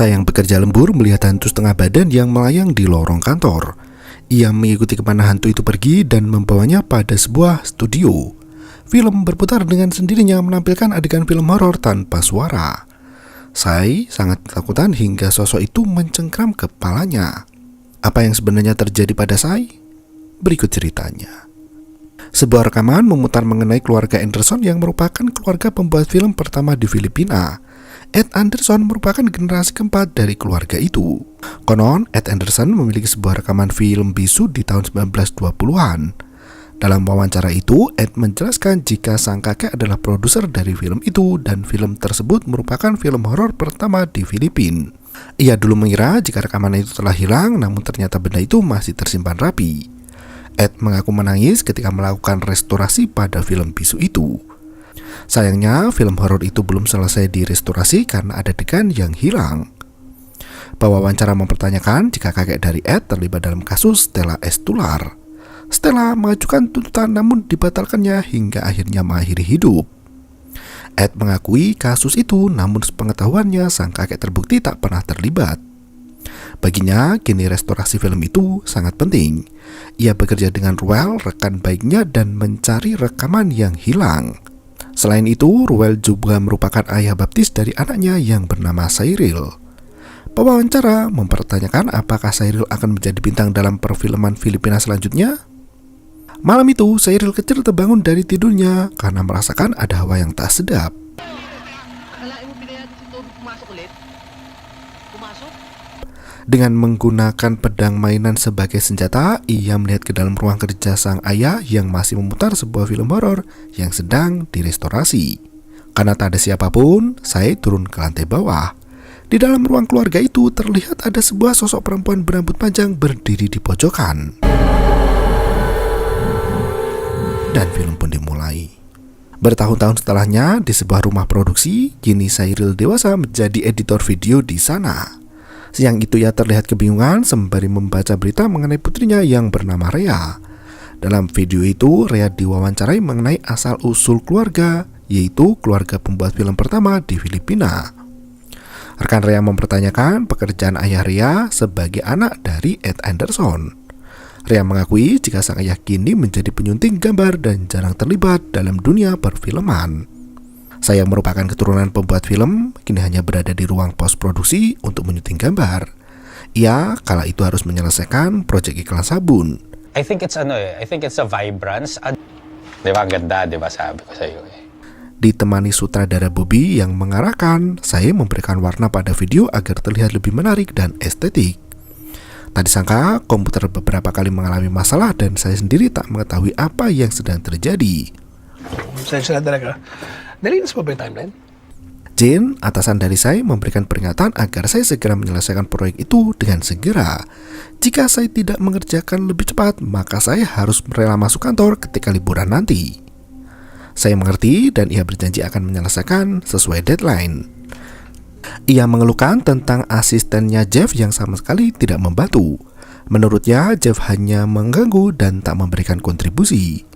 Saya yang bekerja lembur melihat hantu setengah badan yang melayang di lorong kantor. Ia mengikuti kemana hantu itu pergi dan membawanya pada sebuah studio. Film berputar dengan sendirinya menampilkan adegan film horor tanpa suara. Saya sangat ketakutan hingga sosok itu mencengkram kepalanya. Apa yang sebenarnya terjadi pada saya? Berikut ceritanya. Sebuah rekaman memutar mengenai keluarga Anderson yang merupakan keluarga pembuat film pertama di Filipina. Ed Anderson merupakan generasi keempat dari keluarga itu. Konon, Ed Anderson memiliki sebuah rekaman film bisu di tahun 1920-an. Dalam wawancara itu, Ed menjelaskan jika sang kakek adalah produser dari film itu dan film tersebut merupakan film horor pertama di Filipina. Ia dulu mengira jika rekaman itu telah hilang, namun ternyata benda itu masih tersimpan rapi. Ed mengaku menangis ketika melakukan restorasi pada film bisu itu. Sayangnya, film horor itu belum selesai direstorasi karena ada adegan yang hilang. Pewawancara mempertanyakan jika kakek dari Ed terlibat dalam kasus Stella Estular. Stella mengajukan tuntutan namun dibatalkannya hingga akhirnya mengakhiri hidup. Ed mengakui kasus itu, namun sepengetahuannya sang kakek terbukti tak pernah terlibat. Baginya, kini restorasi film itu sangat penting. Ia bekerja dengan Ruel, rekan baiknya, dan mencari rekaman yang hilang. Selain itu, Ruel juga merupakan ayah baptis dari anaknya yang bernama Cyril. Pewawancara mempertanyakan apakah Cyril akan menjadi bintang dalam perfilman Filipina selanjutnya. Malam itu, Cyril kecil terbangun dari tidurnya karena merasakan ada hawa yang tak sedap. Dengan menggunakan pedang mainan sebagai senjata, ia melihat ke dalam ruang kerja sang ayah yang masih memutar sebuah film horor yang sedang direstorasi. Karena tak ada siapapun, saya turun ke lantai bawah. Di dalam ruang keluarga itu terlihat ada sebuah sosok perempuan berambut panjang berdiri di pojokan. Dan film pun dimulai. Bertahun-tahun setelahnya, di sebuah rumah produksi, kini Cyril dewasa menjadi editor video di sana. Siang itu ia terlihat kebingungan sembari membaca berita mengenai putrinya yang bernama Rhea. Dalam video itu, Rhea diwawancarai mengenai asal-usul keluarga, yaitu keluarga pembuat film pertama di Filipina. Rekan Rhea mempertanyakan pekerjaan ayah Rhea sebagai anak dari Ed Anderson. Rhea mengakui jika sang ayah kini menjadi penyunting gambar dan jarang terlibat dalam dunia perfilman. Saya merupakan keturunan pembuat film, kini hanya berada di ruang post-produksi untuk menyunting gambar. Ia kala itu harus menyelesaikan proyek iklan sabun. I think it's a vibrance. Diba, ganda, diba sabi ko sa iyo eh. Ditemani sutradara Bobby yang mengarahkan, saya memberikan warna pada video agar terlihat lebih menarik dan estetik. Tak disangka, komputer beberapa kali mengalami masalah dan saya sendiri tak mengetahui apa yang sedang terjadi. Saya talaga. Nalinis pa ba yung timeline? Jane, atasan dari saya, memberikan peringatan agar saya segera menyelesaikan proyek itu dengan segera. Jika saya tidak mengerjakan lebih cepat, maka saya harus rela masuk kantor ketika liburan nanti. Saya mengerti dan ia berjanji akan menyelesaikan sesuai deadline. Ia mengeluhkan tentang asistennya Jeff yang sama sekali tidak membantu. Menurutnya, Jeff hanya mengganggu dan tak memberikan kontribusi.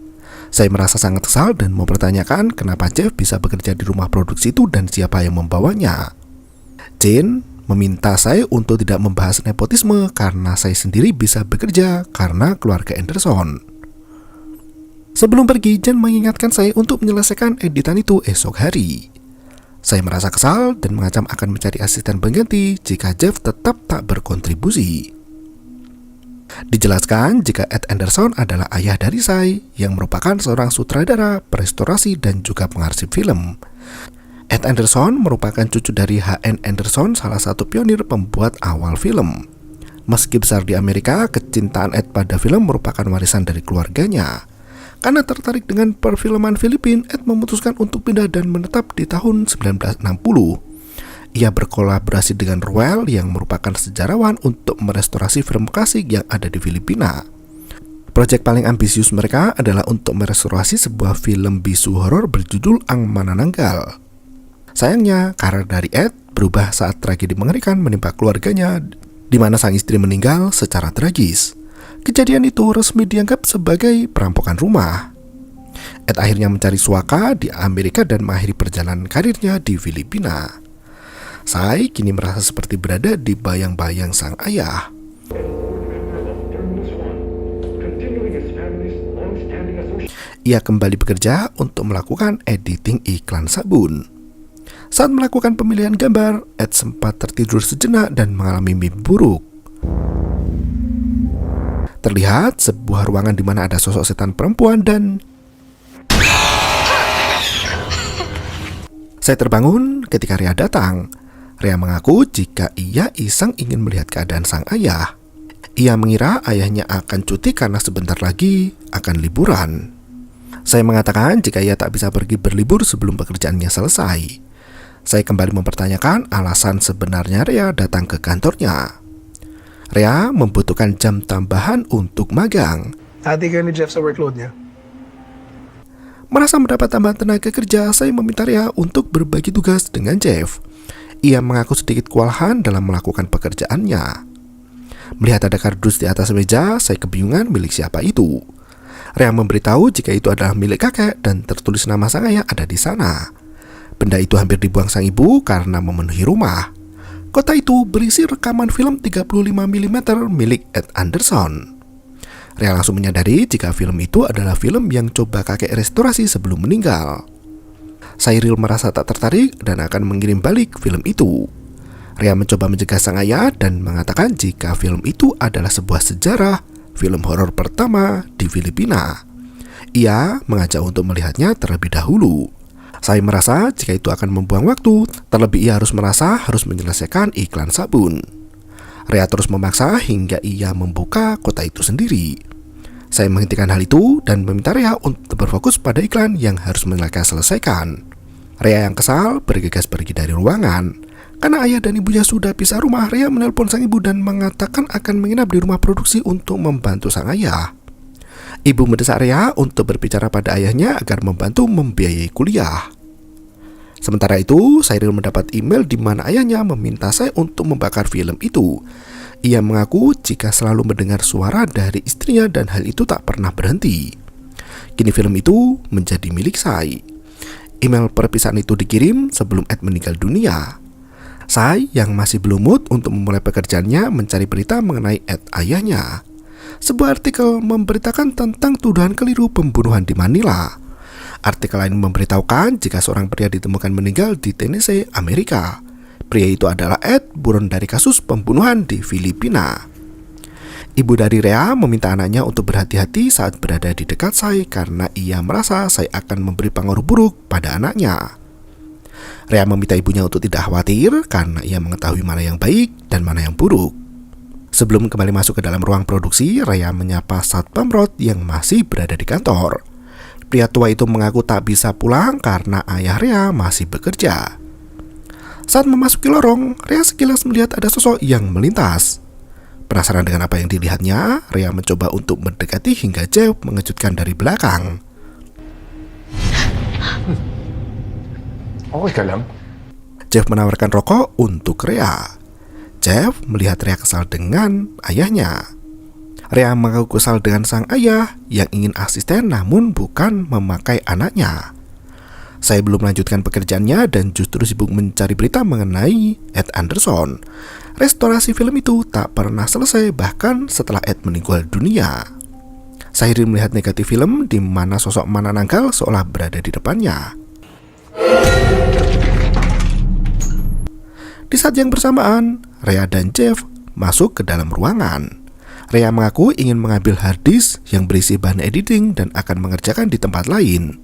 Saya merasa sangat kesal dan mempertanyakan kenapa Jeff bisa bekerja di rumah produksi itu dan siapa yang membawanya. Jane meminta saya untuk tidak membahas nepotisme karena saya sendiri bisa bekerja karena keluarga Anderson. Sebelum pergi, Jane mengingatkan saya untuk menyelesaikan editan itu esok hari. Saya merasa kesal dan mengancam akan mencari asisten pengganti jika Jeff tetap tak berkontribusi. Dijelaskan jika Ed Anderson adalah ayah dari saya yang merupakan seorang sutradara, perestorasi, dan juga pengarsip film. Ed Anderson merupakan cucu dari H.N. Anderson, salah satu pionir pembuat awal film. Meski besar di Amerika, kecintaan Ed pada film merupakan warisan dari keluarganya. Karena tertarik dengan perfilman Filipina, Ed memutuskan untuk pindah dan menetap di tahun 1960. Ia berkolaborasi dengan Ruel yang merupakan sejarawan untuk merestorasi film klasik yang ada di Filipina. Proyek paling ambisius mereka adalah untuk merestorasi sebuah film bisu horor berjudul Ang Manananggal. Sayangnya, karir dari Ed berubah saat tragedi mengerikan menimpa keluarganya, di mana sang istri meninggal secara tragis. Kejadian itu resmi dianggap sebagai perampokan rumah. Ed akhirnya mencari suaka di Amerika dan mengakhiri perjalanan karirnya di Filipina. Saya kini merasa seperti berada di bayang-bayang sang ayah. Ia kembali bekerja untuk melakukan editing iklan sabun. Saat melakukan pemilihan gambar, Ed sempat tertidur sejenak dan mengalami mimpi buruk. Terlihat sebuah ruangan di mana ada sosok setan perempuan dan saya terbangun ketika Rhea datang. Rhea mengaku jika ia iseng ingin melihat keadaan sang ayah. Ia mengira ayahnya akan cuti karena sebentar lagi akan liburan. Saya mengatakan jika ia tak bisa pergi berlibur sebelum pekerjaannya selesai. Saya kembali mempertanyakan alasan sebenarnya Rhea datang ke kantornya. Rhea membutuhkan jam tambahan untuk magang. Hati ka ni Jeff sa workload niya. Merasa mendapat tambahan tenaga kerja, saya meminta Rhea untuk berbagi tugas dengan Jeff. Ia mengaku sedikit kewalahan dalam melakukan pekerjaannya. Melihat ada kardus di atas meja, saya kebingungan milik siapa itu. Rhea memberitahu jika itu adalah milik kakek dan tertulis nama sang ayah ada di sana. Benda itu hampir dibuang sang ibu karena memenuhi rumah. Kota itu berisi rekaman film 35 mm milik Ed Anderson. Rhea langsung menyadari jika film itu adalah film yang coba kakek restorasi sebelum meninggal. Cyril merasa tak tertarik dan akan mengirim balik film itu. Rhea mencoba mencegah sang ayah dan mengatakan jika film itu adalah sebuah sejarah film horor pertama di Filipina. Ia mengajak untuk melihatnya terlebih dahulu. Saya merasa jika itu akan membuang waktu, terlebih ia harus menyelesaikan iklan sabun. Rhea terus memaksa hingga ia membuka kota itu sendiri. Saya menghentikan hal itu dan meminta Rhea untuk berfokus pada iklan yang harus mereka selesaikan. Rhea yang kesal bergegas pergi dari ruangan. Karena ayah dan ibunya sudah pisah rumah, Rhea menelpon sang ibu dan mengatakan akan menginap di rumah produksi untuk membantu sang ayah. Ibu mendesak Rhea untuk berbicara pada ayahnya agar membantu membiayai kuliah. Sementara itu, Cyril mendapat email di mana ayahnya meminta saya untuk membakar film itu. Ia mengaku jika selalu mendengar suara dari istrinya dan hal itu tak pernah berhenti. Kini film itu menjadi milik saya. Email perpisahan itu dikirim sebelum Ed meninggal dunia. Saya yang masih belum mood untuk memulai pekerjaannya mencari berita mengenai Ed ayahnya. Sebuah artikel memberitakan tentang tuduhan keliru pembunuhan di Manila. Artikel lain memberitahukan jika seorang pria ditemukan meninggal di Tennessee, Amerika. Pria itu adalah Ed, buron dari kasus pembunuhan di Filipina. Ibu dari Rhea meminta anaknya untuk berhati-hati saat berada di dekat saya karena ia merasa saya akan memberi pengaruh buruk pada anaknya. Rhea meminta ibunya untuk tidak khawatir karena ia mengetahui mana yang baik dan mana yang buruk. Sebelum kembali masuk ke dalam ruang produksi, Rhea menyapa Satpam Rod yang masih berada di kantor. Pria tua itu mengaku tak bisa pulang karena ayah Rhea masih bekerja. Saat memasuki lorong, Rhea sekilas melihat ada sosok yang melintas. Penasaran dengan apa yang dilihatnya, Rhea mencoba untuk mendekati hingga Jeff mengejutkan dari belakang. Okay ka lang? Jeff menawarkan rokok untuk Rhea. Jeff melihat Rhea kesal dengan ayahnya. Rhea mengaku kesal dengan sang ayah yang ingin asisten namun bukan memakai anaknya. Saya belum melanjutkan pekerjaannya dan justru sibuk mencari berita mengenai Ed Anderson. Restorasi film itu tak pernah selesai bahkan setelah Ed meninggal dunia. Saya melihat negatif film di mana sosok Manananggal seolah berada di depannya. Di saat yang bersamaan, Rhea dan Jeff masuk ke dalam ruangan. Rhea mengaku ingin mengambil hard disk yang berisi bahan editing dan akan mengerjakan di tempat lain.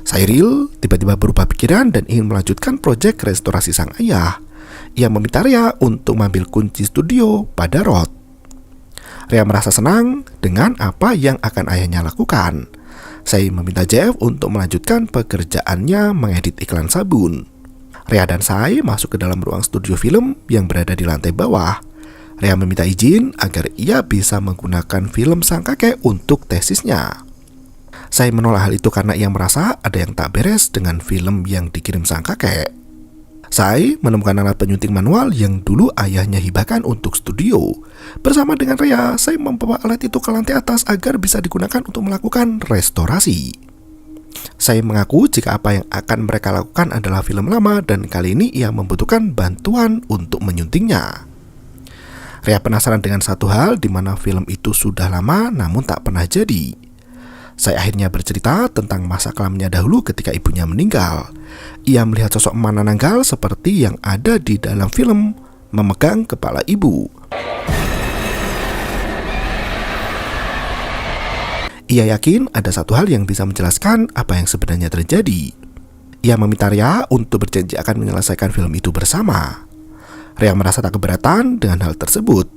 Cyril tiba-tiba berubah pikiran dan ingin melanjutkan proyek restorasi sang ayah. Ia meminta Rhea untuk mengambil kunci studio pada Rod. Rhea merasa senang dengan apa yang akan ayahnya lakukan. Saya meminta Jeff untuk melanjutkan pekerjaannya mengedit iklan sabun. Rhea dan saya masuk ke dalam ruang studio film yang berada di lantai bawah. Rhea meminta izin agar ia bisa menggunakan film sang kakek untuk tesisnya. Saya menolak hal itu karena ia merasa ada yang tak beres dengan film yang dikirim sang kakek. Saya menemukan alat penyunting manual yang dulu ayahnya hibahkan untuk studio. Bersama dengan Rhea, saya membawa alat itu ke lantai atas agar bisa digunakan untuk melakukan restorasi. Saya mengaku jika apa yang akan mereka lakukan adalah film lama dan kali ini ia membutuhkan bantuan untuk menyuntingnya. Ria penasaran dengan satu hal di mana film itu sudah lama namun tak pernah jadi. Saya akhirnya bercerita tentang masa kelamnya dahulu ketika ibunya meninggal. Ia melihat sosok Manananggal seperti yang ada di dalam film memegang kepala ibu. Ia yakin ada satu hal yang bisa menjelaskan apa yang sebenarnya terjadi. Ia meminta Ria untuk berjanji akan menyelesaikan film itu bersama. Ria merasa tak keberatan dengan hal tersebut.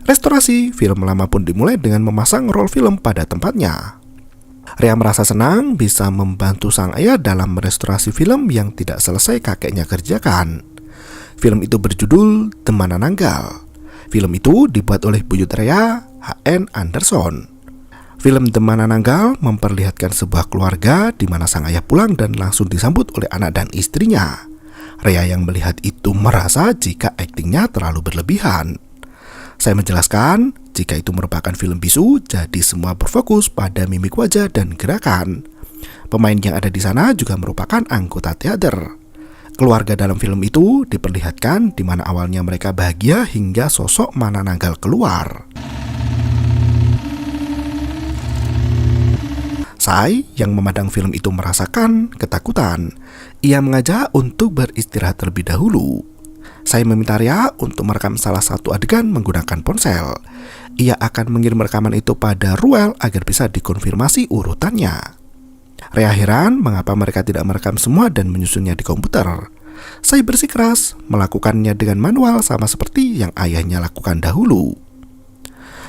Restorasi film lama pun dimulai dengan memasang roll film pada tempatnya. Ria merasa senang bisa membantu sang ayah dalam merestorasi film yang tidak selesai kakeknya kerjakan. Film itu berjudul The Manananggal. Film itu dibuat oleh buyut Ria, H.N. Anderson. Film The Manananggal memperlihatkan sebuah keluarga di mana sang ayah pulang dan langsung disambut oleh anak dan istrinya. Ria yang melihat itu merasa jika aktingnya terlalu berlebihan. Saya menjelaskan jika itu merupakan film bisu, jadi semua berfokus pada mimik wajah dan gerakan. Pemain yang ada di sana juga merupakan anggota teater. Keluarga dalam film itu diperlihatkan di mana awalnya mereka bahagia hingga sosok Manananggal keluar. Sai yang memandang film itu merasakan ketakutan. Ia mengajak untuk beristirahat terlebih dahulu. Saya meminta Ria untuk merekam salah satu adegan menggunakan ponsel. Ia akan mengirim rekaman itu pada Ruel agar bisa dikonfirmasi urutannya. Ria heran mengapa mereka tidak merekam semua dan menyusunnya di komputer. Saya bersikeras melakukannya dengan manual sama seperti yang ayahnya lakukan dahulu.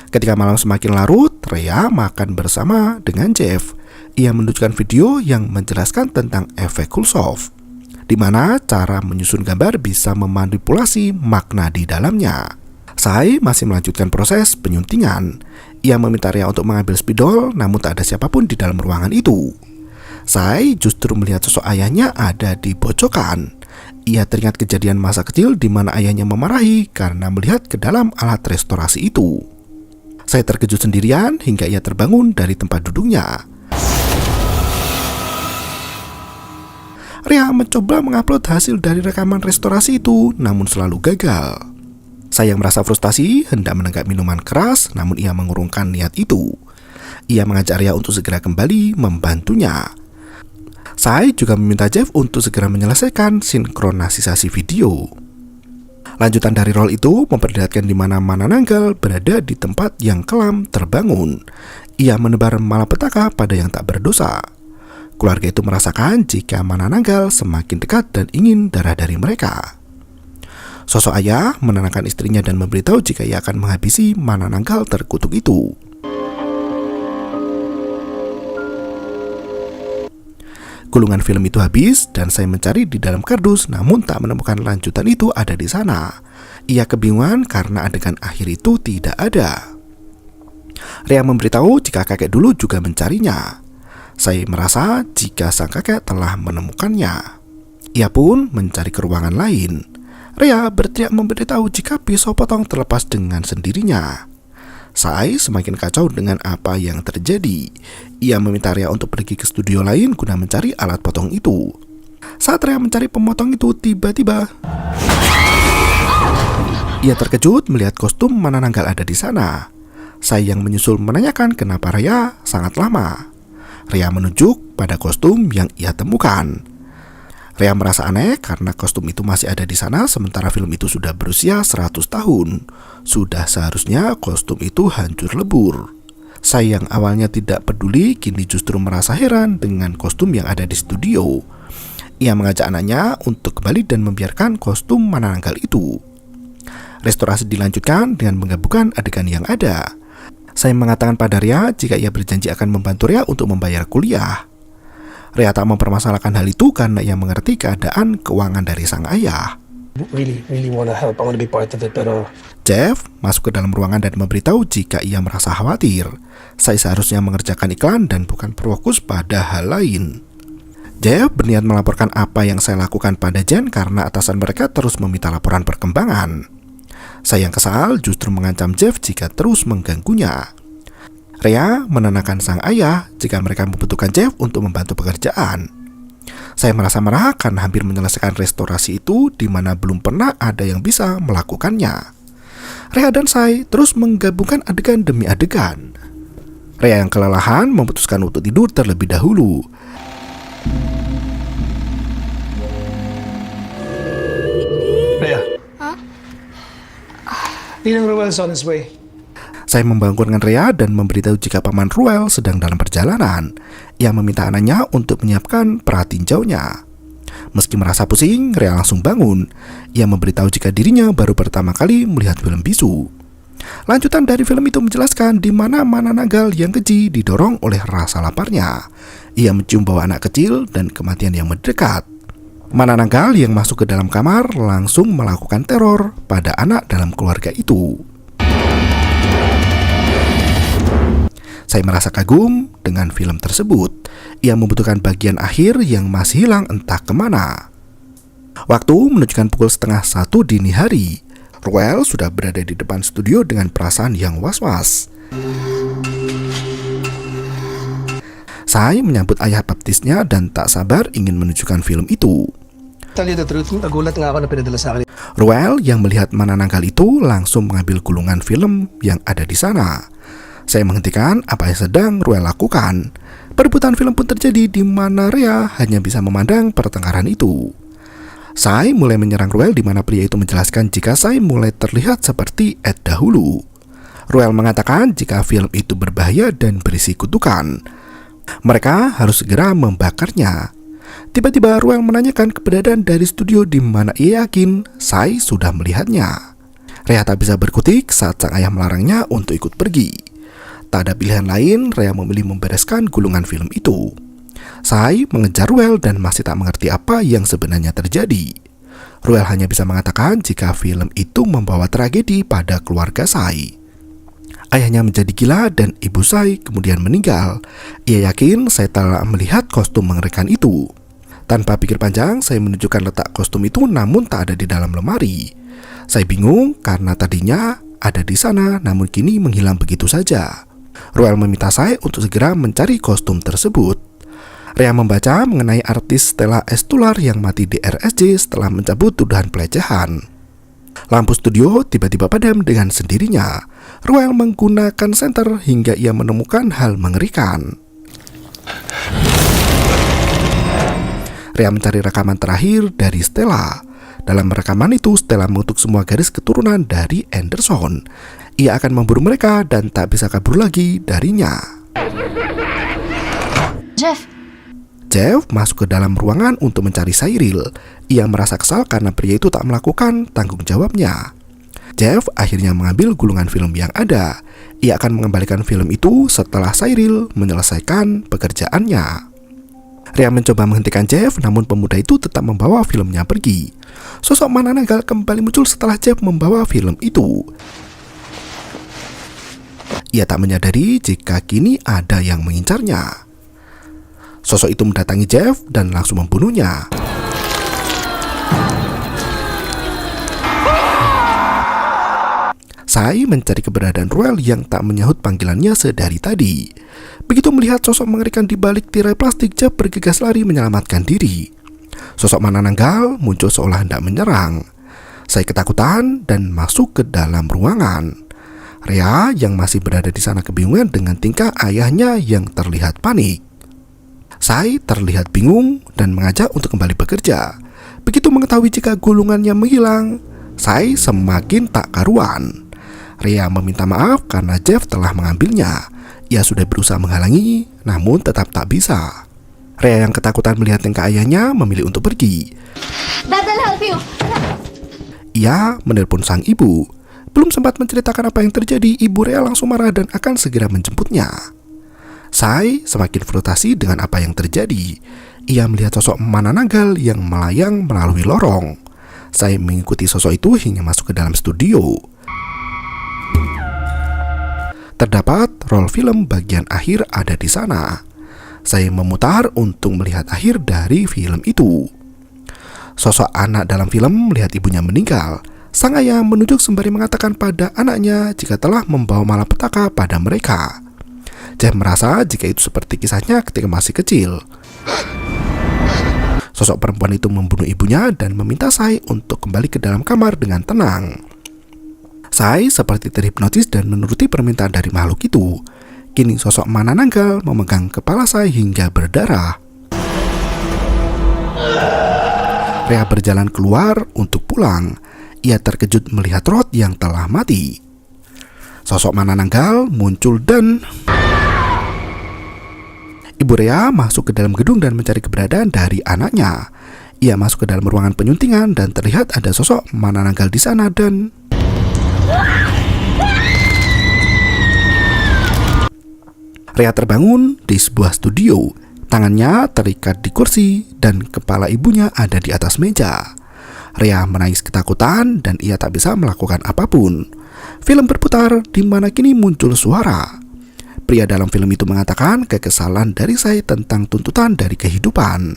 Ketika malam semakin larut, Ria makan bersama dengan Jeff. Ia menunjukkan video yang menjelaskan tentang efek Kulsov, di mana cara menyusun gambar bisa memanipulasi makna di dalamnya. Saya masih melanjutkan proses penyuntingan. Ia meminta Ria untuk mengambil spidol, namun tak ada siapapun di dalam ruangan itu. Saya justru melihat sosok ayahnya ada di pojokan. Ia teringat kejadian masa kecil di mana ayahnya memarahi karena melihat ke dalam alat restorasi itu. Saya terkejut sendirian hingga ia terbangun dari tempat duduknya. Ria mencoba mengupload hasil dari rekaman restorasi itu, namun selalu gagal. Saya yang merasa frustasi, hendak menenggak minuman keras, namun ia mengurungkan niat itu. Ia mengajak Ria untuk segera kembali membantunya. Saya juga meminta Jeff untuk segera menyelesaikan sinkronisasi video. Lanjutan dari roll itu memperlihatkan di mana Manananggal berada di tempat yang kelam terbangun. Ia menebar malapetaka pada yang tak berdosa. Keluarga itu merasakan jika Manananggal semakin dekat dan ingin darah dari mereka. Sosok ayah menenangkan istrinya dan memberitahu jika ia akan menghabisi Manananggal terkutuk itu. Gulungan film itu habis dan saya mencari di dalam kardus namun tak menemukan lanjutan itu ada di sana. Ia kebingungan karena adegan akhir itu tidak ada. Ria memberitahu jika kakek dulu juga mencarinya. Saya merasa jika sang kakek telah menemukannya. Ia pun mencari ke ruangan lain. Ria berteriak memberitahu jika pisau potong terlepas dengan sendirinya. Saya semakin kacau dengan apa yang terjadi. Ia meminta Ria untuk pergi ke studio lain guna mencari alat potong itu. Saat Ria mencari pemotong itu, tiba-tiba ia terkejut melihat kostum Manananggal ada di sana. Saya yang menyusul menanyakan kenapa Ria sangat lama. Ria menunjuk pada kostum yang ia temukan. Ria merasa aneh karena kostum itu masih ada di sana sementara film itu sudah berusia 100 tahun. Sudah seharusnya kostum itu hancur lebur. Saya yang awalnya tidak peduli kini justru merasa heran dengan kostum yang ada di studio. Ia mengajak anaknya untuk kembali dan membiarkan kostum Manananggal itu. Restorasi dilanjutkan dengan menggabungkan adegan yang ada. Saya mengatakan pada Ria jika ia berjanji akan membantu Ria untuk membayar kuliah. Ria tak mempermasalahkan hal itu karena ia mengerti keadaan keuangan dari sang ayah. Really want to help. I want to be part of it, but Jeff masuk ke dalam ruangan dan memberitahu jika ia merasa khawatir. Saya seharusnya mengerjakan iklan dan bukan berfokus pada hal lain. Jeff berniat melaporkan apa yang saya lakukan pada Jen karena atasan mereka terus meminta laporan perkembangan. Saya yang kesal justru mengancam Jeff jika terus mengganggunya. Rea menenangkan sang ayah jika mereka membutuhkan Jeff untuk membantu pekerjaan. Saya merasa marah karena hampir menyelesaikan restorasi itu di mana belum pernah ada yang bisa melakukannya. Rea dan saya terus menggabungkan adegan demi adegan. Rea yang kelelahan memutuskan untuk tidur terlebih dahulu. Rhea. Ninang Ruel's on his way. Saya membangunkan Rea dan memberitahu jika Paman Ruel sedang dalam perjalanan. Ia meminta anaknya untuk menyiapkan pratinjaunya. Meski merasa pusing, Rea langsung bangun. Ia memberitahu jika dirinya baru pertama kali melihat film bisu. Lanjutan dari film itu menjelaskan di mana Mananagal yang keji didorong oleh rasa laparnya. Ia mencium bau anak kecil dan kematian yang mendekat. Mananagal yang masuk ke dalam kamar langsung melakukan teror pada anak dalam keluarga itu. Saya merasa kagum dengan film tersebut. Ia membutuhkan bagian akhir yang masih hilang entah kemana. Waktu menunjukkan pukul 12:30 dini hari. Ruel sudah berada di depan studio dengan perasaan yang was-was. Saya menyambut ayah baptisnya dan tak sabar ingin menunjukkan film itu. Tell you the truth, nagulat nga ako na pinadala sa akin. Ruel yang melihat Mananagal itu langsung mengambil gulungan film yang ada di sana. Saya menghentikan apa yang sedang Ruel lakukan. Perebutan film pun terjadi di mana Rea hanya bisa memandang pertengkaran itu. Saya mulai menyerang Ruel di mana pria itu menjelaskan jika saya mulai terlihat seperti Ed dahulu. Ruel mengatakan jika film itu berbahaya dan berisi kutukan. Mereka harus segera membakarnya. Tiba-tiba Ruel menanyakan keberadaan dari studio di mana ia yakin saya sudah melihatnya. Rea tak bisa berkutik saat sang ayah melarangnya untuk ikut pergi. Tak ada pilihan lain, Rea memilih membereskan gulungan film itu. Saya mengejar Ruel dan masih tak mengerti apa yang sebenarnya terjadi. Ruel hanya bisa mengatakan jika film itu membawa tragedi pada keluarga saya. Ayahnya menjadi gila dan ibu saya kemudian meninggal. Ia yakin saya telah melihat kostum mengerikan itu. Tanpa pikir panjang, saya menunjukkan letak kostum itu namun tak ada di dalam lemari. Saya bingung karena tadinya ada di sana namun kini menghilang begitu saja. Ruel meminta saya untuk segera mencari kostum tersebut. Rea membaca mengenai artis Stella Estular yang mati di RSJ setelah mencabut tuduhan pelecehan. Lampu studio tiba-tiba padam dengan sendirinya. Ruel menggunakan senter hingga ia menemukan hal mengerikan. Rea mencari rekaman terakhir dari Stella. Dalam rekaman itu, Stella mengutuk semua garis keturunan dari Anderson. Ia akan memburu mereka dan tak bisa kabur lagi darinya. Jeff masuk ke dalam ruangan untuk mencari Cyril. Ia merasa kesal karena pria itu tak melakukan tanggung jawabnya. Jeff akhirnya mengambil gulungan film yang ada. Ia akan mengembalikan film itu setelah Cyril menyelesaikan pekerjaannya. Rea mencoba menghentikan Jeff, namun pemuda itu tetap membawa filmnya pergi. Sosok Mananagal kembali muncul setelah Jeff membawa film itu. Ia tak menyadari jika kini ada yang mengincarnya. Sosok itu mendatangi Jeff dan langsung membunuhnya. Saya mencari keberadaan Ruel yang tak menyahut panggilannya sedari tadi. Begitu melihat sosok mengerikan di balik tirai plastik, Jeff bergegas lari menyelamatkan diri. Sosok Mananagal muncul seolah hendak menyerang. Saya ketakutan dan masuk ke dalam ruangan. Rea yang masih berada di sana kebingungan dengan tingkah ayahnya yang terlihat panik. Saya terlihat bingung dan mengajak untuk kembali bekerja. Begitu mengetahui jika gulungannya menghilang, saya semakin tak karuan. Rea meminta maaf karena Jeff telah mengambilnya. Ia sudah berusaha menghalangi, namun tetap tak bisa. Rea yang ketakutan melihat tingkah ayahnya memilih untuk pergi. Dad, I'll help you. Ia menelpon sang ibu. Belum sempat menceritakan apa yang terjadi, ibu Rea langsung marah dan akan segera menjemputnya. Saya semakin frustasi dengan apa yang terjadi. Ia melihat sosok Mananagal yang melayang melalui lorong. Saya mengikuti sosok itu hingga masuk ke dalam studio. Terdapat roll film bagian akhir ada di sana. Saya memutar untuk melihat akhir dari film itu. Sosok anak dalam film melihat ibunya meninggal. Sang ayah menunjuk sembari mengatakan pada anaknya jika telah membawa malapetaka pada mereka. Jeff merasa jika itu seperti kisahnya ketika masih kecil. Sosok perempuan itu membunuh ibunya dan meminta Sai untuk kembali ke dalam kamar dengan tenang. Sai seperti terhipnotis dan menuruti permintaan dari makhluk itu. Kini sosok Manananggal memegang kepala Sai hingga berdarah. Rhea berjalan keluar untuk pulang. Ia terkejut melihat Rod yang telah mati. Sosok Manananggal muncul dan Ibu Rhea masuk ke dalam gedung dan mencari keberadaan dari anaknya. Ia masuk ke dalam ruangan penyuntingan dan terlihat ada sosok Manananggal di sana dan Rhea terbangun di sebuah studio. Tangannya terikat di kursi dan kepala ibunya ada di atas meja. Rhea menangis ketakutan dan ia tak bisa melakukan apapun. Film berputar di mana kini muncul suara. Pria dalam film itu mengatakan kekesalan dari Sai tentang tuntutan dari kehidupan.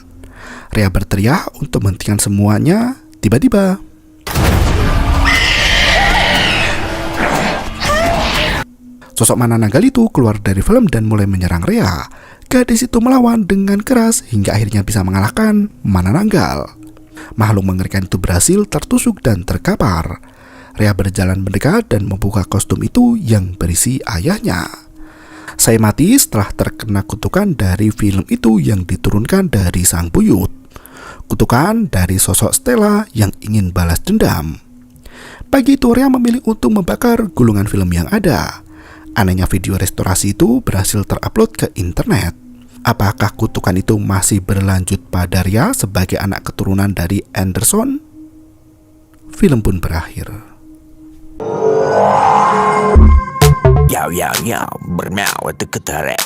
Rhea berteriak untuk menghentikan semuanya. Tiba-tiba sosok Manananggal itu keluar dari film dan mulai menyerang Rhea. Gadis itu melawan dengan keras hingga akhirnya bisa mengalahkan Manananggal. Makhluk mengerikan itu berhasil tertusuk dan terkapar. Rhea berjalan mendekat dan membuka kostum itu yang berisi ayahnya. Sai mati setelah terkena kutukan dari film itu yang diturunkan dari sang buyut. Kutukan dari sosok Stella yang ingin balas dendam. Pagi itu Rhea memilih untuk membakar gulungan film yang ada. Anehnya video restorasi itu berhasil terupload ke internet. Apakah kutukan itu masih berlanjut pada Rhea sebagai anak keturunan dari Anderson? Film pun berakhir. Yo, bermau itu ketarik.